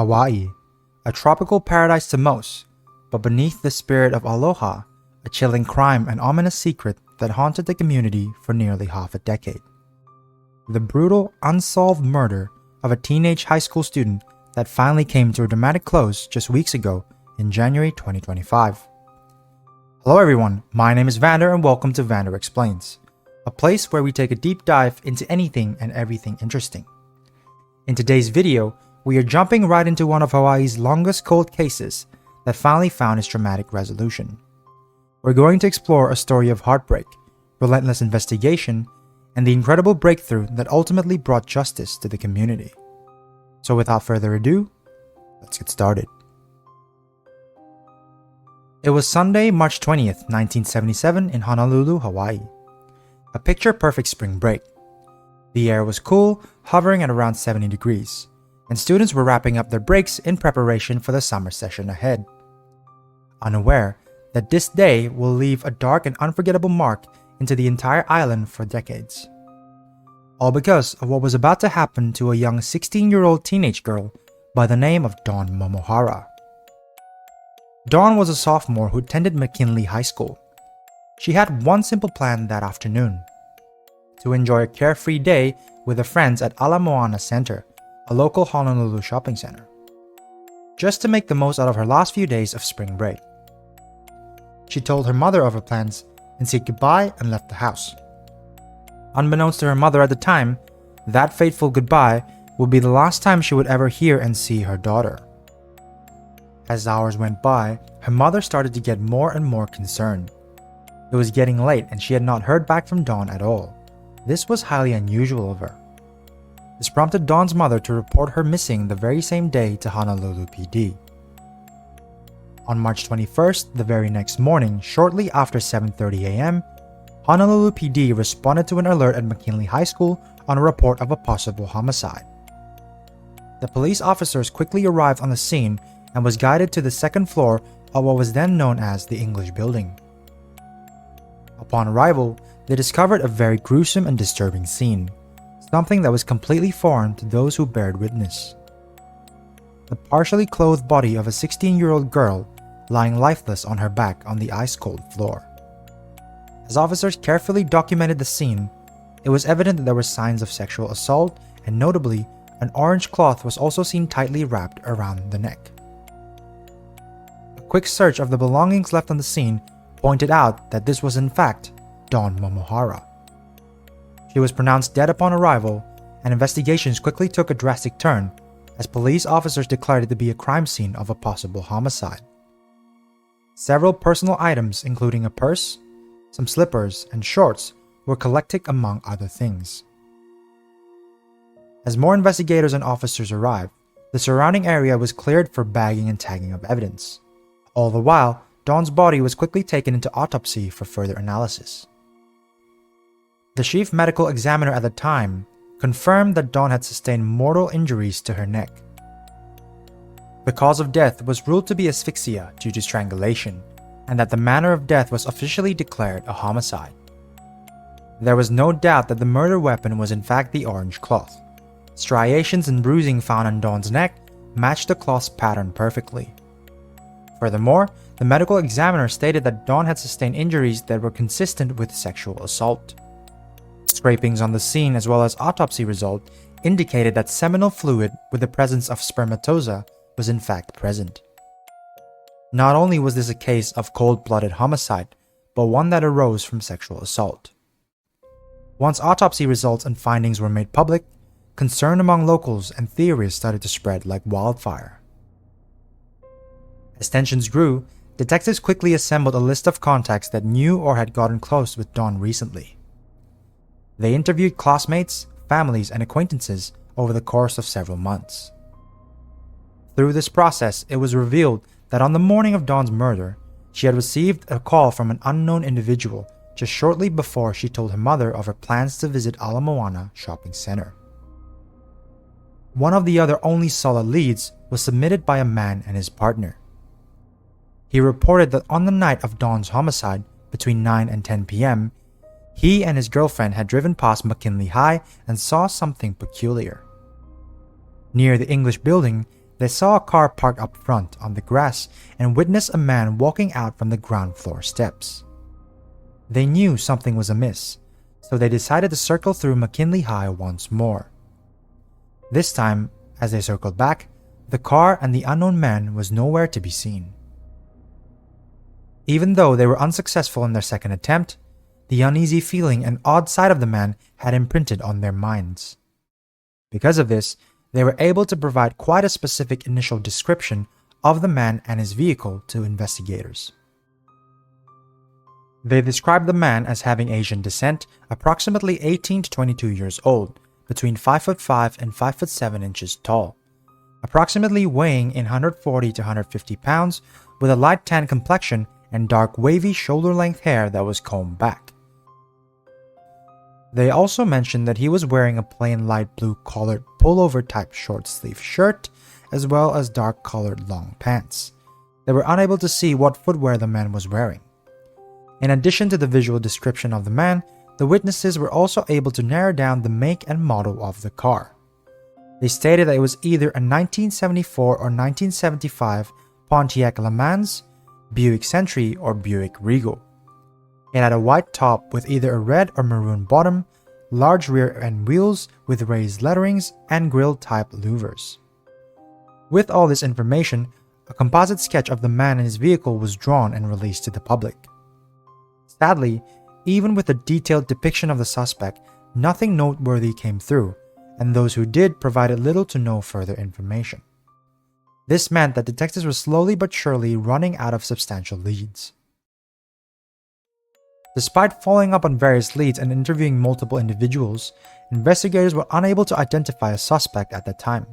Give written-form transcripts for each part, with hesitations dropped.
Hawaii, a tropical paradise to most, but beneath the spirit of aloha, a chilling crime and ominous secret that haunted the community for nearly half a decade. The brutal, unsolved murder of a teenage high school student that finally came to a dramatic close just weeks ago in January 2025. Hello everyone, my name is Vander and welcome to Vander Explains, a place where we take a deep dive into anything and everything interesting. In today's video, we are jumping right into one of Hawaii's longest cold cases that finally found its dramatic resolution. We're going to explore a story of heartbreak, relentless investigation, and the incredible breakthrough that ultimately brought justice to the community. So without further ado, let's get started. It was Sunday, March 20th, 1977 in Honolulu, Hawaii. A picture-perfect spring break. The air was cool, hovering at around 70 degrees, and students were wrapping up their breaks in preparation for the summer session ahead. Unaware that this day will leave a dark and unforgettable mark into the entire island for decades. All because of what was about to happen to a young 16-year-old teenage girl by the name of Dawn Momohara. Dawn was a sophomore who attended Mckinley High School. She had one simple plan that afternoon: to enjoy a carefree day with her friends at Ala Moana Center, a local Honolulu shopping center, just to make the most out of her last few days of spring break. She told her mother of her plans and said goodbye and left the house. Unbeknownst to her mother at the time, that fateful goodbye would be the last time she would ever hear and see her daughter. As hours went by, her mother started to get more and more concerned. It was getting late and she had not heard back from Dawn at all. This was highly unusual of her. This prompted Dawn's mother to report her missing the very same day to Honolulu PD. On March 21st, the very next morning, shortly after 7:30 a.m., Honolulu PD responded to an alert at Mckinley High School on a report of a possible homicide. The police officers quickly arrived on the scene and was guided to the second floor of what was then known as the English Building. Upon arrival, they discovered a very gruesome and disturbing scene, something that was completely foreign to those who bared witness. The partially clothed body of a 16-year-old girl lying lifeless on her back on the ice-cold floor. As officers carefully documented the scene, it was evident that there were signs of sexual assault, and notably, an orange cloth was also seen tightly wrapped around the neck. A quick search of the belongings left on the scene pointed out that this was in fact Dawn Momohara. She was pronounced dead upon arrival, and investigations quickly took a drastic turn as police officers declared it to be a crime scene of a possible homicide. Several personal items, including a purse, some slippers, and shorts, were collected among other things. As more investigators and officers arrived, the surrounding area was cleared for bagging and tagging of evidence. All the while, Dawn's body was quickly taken into autopsy for further analysis. The chief medical examiner at the time confirmed that Dawn had sustained mortal injuries to her neck. The cause of death was ruled to be asphyxia due to strangulation, and that the manner of death was officially declared a homicide. There was no doubt that the murder weapon was in fact the orange cloth. Striations and bruising found on Dawn's neck matched the cloth's pattern perfectly. Furthermore, the medical examiner stated that Dawn had sustained injuries that were consistent with sexual assault. Scrapings on the scene as well as autopsy result indicated that seminal fluid with the presence of spermatozoa was in fact present. Not only was this a case of cold-blooded homicide, but one that arose from sexual assault. Once autopsy results and findings were made public, concern among locals and theorists started to spread like wildfire. As tensions grew, detectives quickly assembled a list of contacts that knew or had gotten close with Dawn recently. They interviewed classmates, families, and acquaintances over the course of several months. Through this process, it was revealed that on the morning of Dawn's murder, she had received a call from an unknown individual just shortly before she told her mother of her plans to visit Ala Moana Shopping Center. One of the other only solid leads was submitted by a man and his partner. He reported that on the night of Dawn's homicide, between 9 and 10 p.m., he and his girlfriend had driven past Mckinley High and saw something peculiar. Near the English Building, they saw a car parked up front on the grass and witnessed a man walking out from the ground floor steps. They knew something was amiss, so they decided to circle through Mckinley High once more. This time, as they circled back, the car and the unknown man was nowhere to be seen. Even though they were unsuccessful in their second attempt, the uneasy feeling and odd sight of the man had imprinted on their minds. Because of this, they were able to provide quite a specific initial description of the man and his vehicle to investigators. They described the man as having Asian descent, approximately 18 to 22 years old, between 5'5" and 5'7" inches tall, approximately weighing in 140 to 150 pounds, with a light tan complexion and dark wavy shoulder-length hair that was combed back. They also mentioned that he was wearing a plain light blue collared pullover type short sleeve shirt, as well as dark colored long pants. They were unable to see what footwear the man was wearing. In addition to the visual description of the man, the witnesses were also able to narrow down the make and model of the car. They stated that it was either a 1974 or 1975 Pontiac Le Mans, Buick Century, or Buick Regal. It had a white top with either a red or maroon bottom, large rear end wheels with raised letterings, and grille-type louvers. With all this information, a composite sketch of the man and his vehicle was drawn and released to the public. Sadly, even with a detailed depiction of the suspect, nothing noteworthy came through, and those who did provided little to no further information. This meant that detectives were slowly but surely running out of substantial leads. Despite following up on various leads and interviewing multiple individuals, investigators were unable to identify a suspect at that time.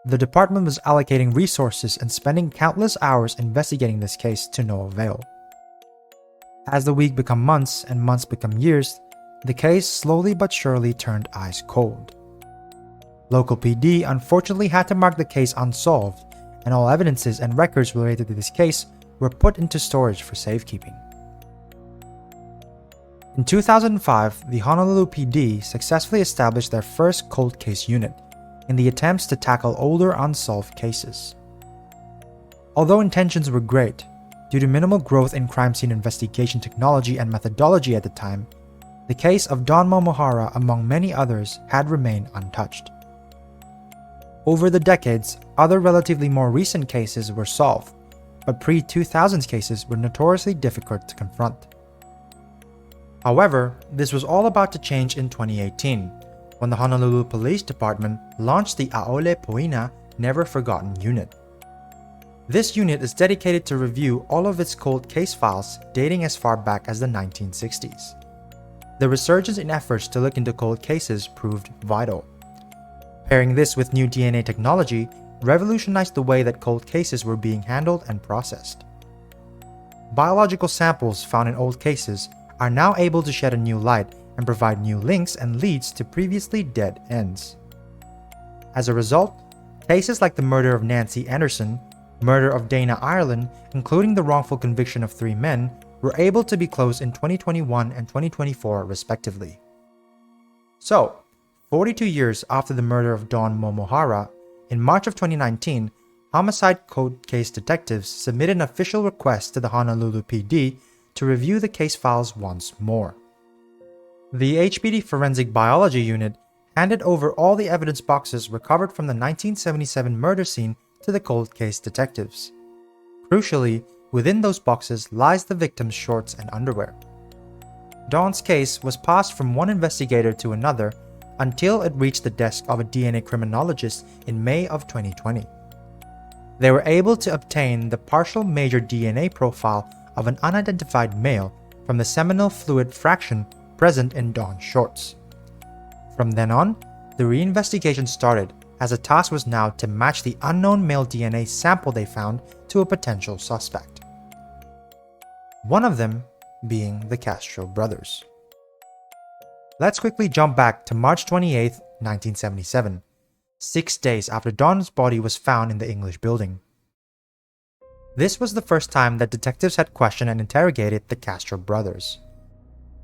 The department was allocating resources and spending countless hours investigating this case to no avail. As the weeks become months and months become years, the case slowly but surely turned ice cold. Local PD unfortunately had to mark the case unsolved, and all evidences and records related to this case were put into storage for safekeeping. In 2005, the Honolulu PD successfully established their first cold case unit in the attempts to tackle older unsolved cases. Although intentions were great, due to minimal growth in crime scene investigation technology and methodology at the time, the case of Dawn Momohara, among many others, had remained untouched. Over the decades, other relatively more recent cases were solved, but pre-2000s cases were notoriously difficult to confront. However, this was all about to change in 2018, when the Honolulu Police Department launched the Aole Poina Never Forgotten Unit. This unit is dedicated to review all of its cold case files dating as far back as the 1960s. The resurgence in efforts to look into cold cases proved vital. Pairing this with new DNA technology revolutionized the way that cold cases were being handled and processed. Biological samples found in old cases are now able to shed a new light and provide new links and leads to previously dead ends. As a result, cases like the murder of Nancy Anderson, murder of Dana Ireland, including the wrongful conviction of 3 men, were able to be closed in 2021 and 2024 respectively. So, 42 years after the murder of Dawn Momohara, in March of 2019, homicide cold case detectives submitted an official request to the Honolulu PD to review the case files once more. The HPD Forensic Biology Unit handed over all the evidence boxes recovered from the 1977 murder scene to the cold case detectives. Crucially, within those boxes lies the victim's shorts and underwear. Dawn's case was passed from one investigator to another until it reached the desk of a DNA criminologist in May of 2020. They were able to obtain the partial major DNA profile of an unidentified male from the seminal fluid fraction present in Dawn's shorts. From then on, the reinvestigation started, as the task was now to match the unknown male DNA sample they found to a potential suspect. One of them being the Castro brothers. Let's quickly jump back to March 28, 1977, 6 days after Dawn's body was found in the English building. This was the first time that detectives had questioned and interrogated the Castro brothers.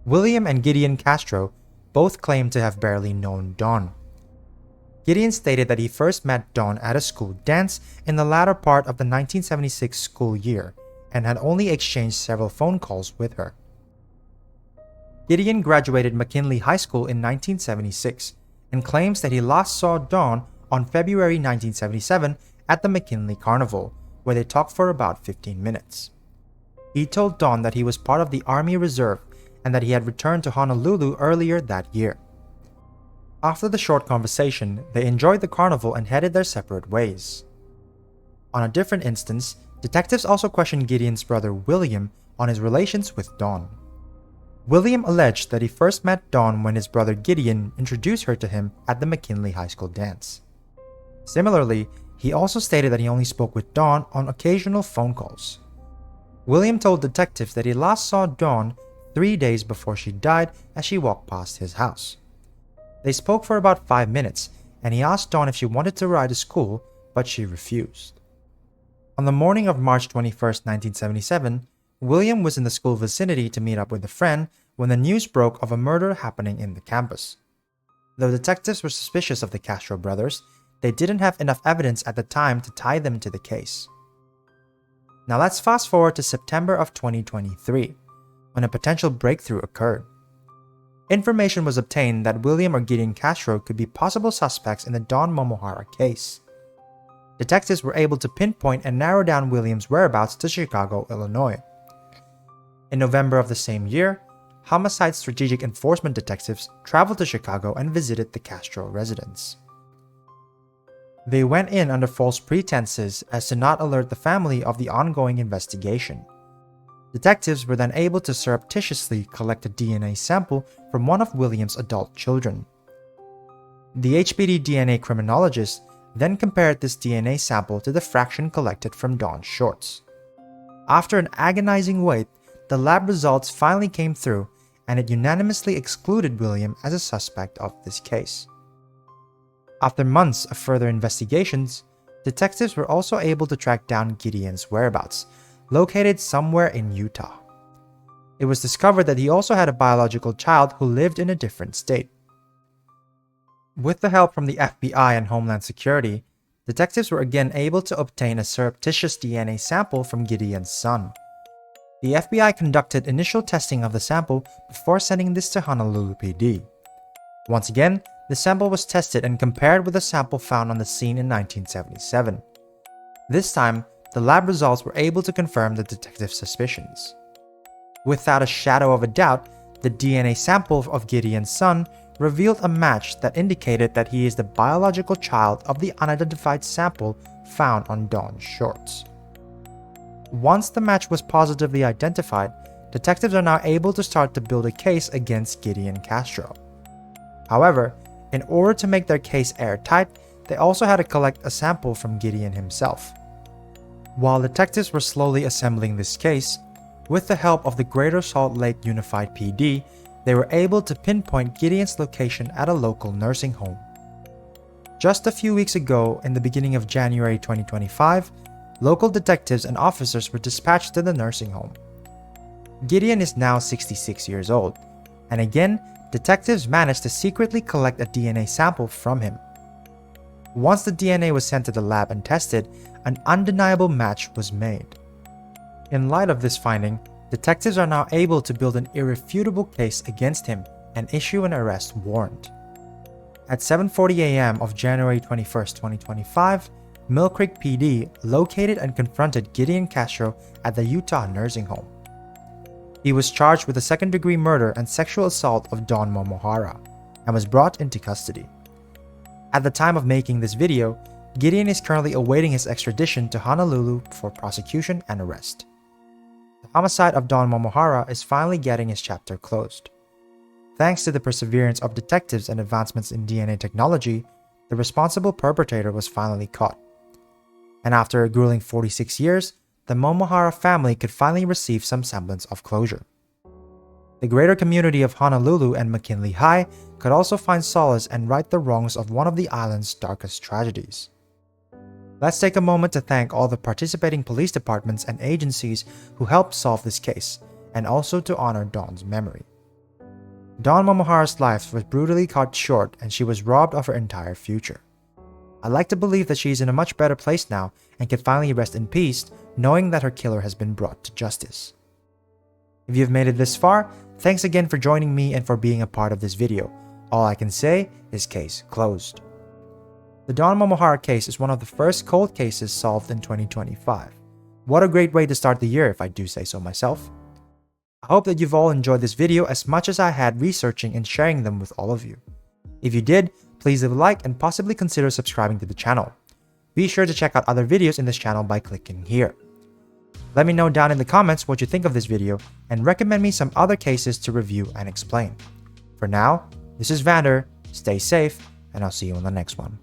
William and Gideon Castro both claimed to have barely known Dawn. Gideon stated that he first met Dawn at a school dance in the latter part of the 1976 school year and had only exchanged several phone calls with her. Gideon graduated Mckinley High School in 1976 and claims that he last saw Dawn on February 1977 at the McKinley Carnival, where they talked for about 15 minutes. He told Dawn that he was part of the Army Reserve and that he had returned to Honolulu earlier that year. After the short conversation, they enjoyed the carnival and headed their separate ways. On a different instance, detectives also questioned Gideon's brother William on his relations with Dawn. William alleged that he first met Dawn when his brother Gideon introduced her to him at the McKinley High School dance. Similarly, he also stated that he only spoke with Dawn on occasional phone calls. William told detectives that he last saw Dawn 3 days before she died as she walked past his house. They spoke for about 5 minutes, and he asked Dawn if she wanted to ride to school, but she refused. On the morning of March 21, 1977, William was in the school vicinity to meet up with a friend when the news broke of a murder happening in the campus. Though detectives were suspicious of the Castro brothers, they didn't have enough evidence at the time to tie them to the case. Now let's fast forward to September of 2023, when a potential breakthrough occurred. Information was obtained that William or Gideon Castro could be possible suspects in the Dawn Momohara case. Detectives were able to pinpoint and narrow down William's whereabouts to Chicago, Illinois. In November of the same year, Homicide Strategic Enforcement detectives traveled to Chicago and visited the Castro residence. They went in under false pretenses as to not alert the family of the ongoing investigation. Detectives were then able to surreptitiously collect a DNA sample from one of William's adult children. The HPD DNA criminologist then compared this DNA sample to the fraction collected from Dawn's shorts. After an agonizing wait, the lab results finally came through, and it unanimously excluded William as a suspect of this case. After months of further investigations, detectives were also able to track down Gideon's whereabouts, located somewhere in Utah. It was discovered that he also had a biological child who lived in a different state. With the help from the FBI and Homeland Security, detectives were again able to obtain a surreptitious DNA sample from Gideon's son. The FBI conducted initial testing of the sample before sending this to Honolulu PD. Once again, the sample was tested and compared with the sample found on the scene in 1977. This time, the lab results were able to confirm the detective's suspicions. Without a shadow of a doubt, the DNA sample of Gideon's son revealed a match that indicated that he is the biological child of the unidentified sample found on Dawn's shorts. Once the match was positively identified, detectives are now able to start to build a case against Gideon Castro. However, in order to make their case airtight, they also had to collect a sample from Gideon himself. While detectives were slowly assembling this case, with the help of the Greater Salt Lake Unified PD, they were able to pinpoint Gideon's location at a local nursing home. Just a few weeks ago, in the beginning of January 2025, local detectives and officers were dispatched to the nursing home. Gideon is now 66 years old, and again, detectives managed to secretly collect a DNA sample from him. Once the DNA was sent to the lab and tested, an undeniable match was made. In light of this finding, detectives are now able to build an irrefutable case against him and issue an arrest warrant. At 7:40 a.m. of January 21, 2025, Mill Creek PD located and confronted Gideon Castro at the Utah nursing home. He was charged with the second-degree murder and sexual assault of Dawn Momohara and was brought into custody. At the time of making this video, Gideon is currently awaiting his extradition to Honolulu for prosecution and arrest. The homicide of Dawn Momohara is finally getting its chapter closed. Thanks to the perseverance of detectives and advancements in DNA technology, the responsible perpetrator was finally caught. And after a grueling 46 years, the Momohara family could finally receive some semblance of closure. The greater community of Honolulu and McKinley High could also find solace and right the wrongs of one of the island's darkest tragedies. Let's take a moment to thank all the participating police departments and agencies who helped solve this case, and also to honor Dawn's memory. Dawn Momohara's life was brutally cut short and she was robbed of her entire future. I like to believe that she is in a much better place now and can finally rest in peace knowing that her killer has been brought to justice. If you've made it this far, thanks again for joining me and for being a part of this video. All I can say is case closed. The Dawn Momohara case is one of the first cold cases solved in 2025. What a great way to start the year if I do say so myself. I hope that you've all enjoyed this video as much as I had researching and sharing them with all of you. If you did, please leave a like and possibly consider subscribing to the channel. Be sure to check out other videos in this channel by clicking here. Let me know down in the comments what you think of this video and recommend me some other cases to review and explain. For now, this is Vander, stay safe, and I'll see you on the next one.